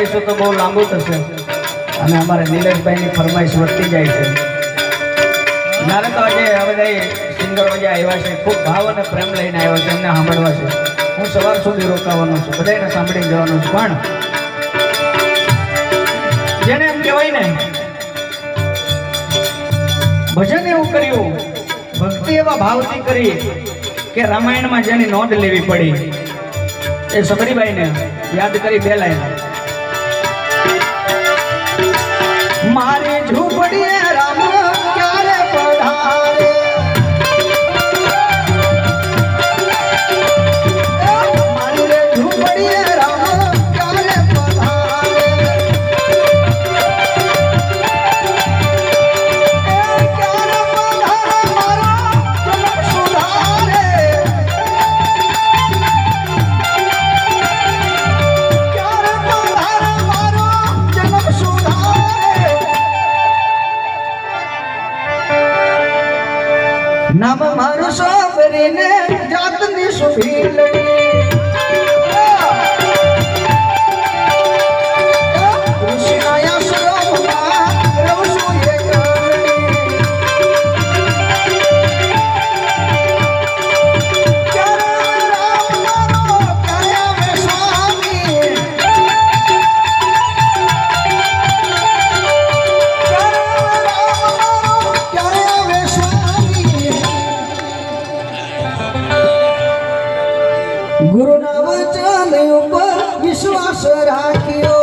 ગાઈશું તો બહુ લાંબુ થશે અને અમારે નિલેશભાઈની ફરમાઈશ વધતી જાય છે. મારે તો આજે બધા સિંગરો જે આવ્યા છે ખૂબ ભાવ અને પ્રેમ લઈને આવ્યો છે, એમને સાંભળવા છે. હું સવાર સુધી રોકાવાનો છું, બધાને સાંભળી જવાનું છું. પણ જેને એમ કહેવાય ને ભજન એવું કર્યું, ભક્તિ એવા ભાવથી કરી કે રામાયણમાં જેની નોંધ લેવી પડી એ સબરીબાઈને યાદ કરી બે લાઈન. મારી ઝૂંપડીએ રામ ક્યારે પધારે, મારી રે ઝૂંપડીએ રામ ક્યારે પધારે, ક્યારે પધારે મારો જન્મ સુધારે, ક્યારે પધારે મારો જન્મ સુધારે. નામ મારું સાંભળીને જાતની સુભી લડી, ઋષિના આશ્રમમાં રહું છું એકલી. ક્યારે રામ મારો ક્યારે આવે સ્વામી, ક્યારે રામ મારો ક્યારે આવે સ્વામી. ગુરુના વચન ઉપર વિશ્વાસ રાખ્યો,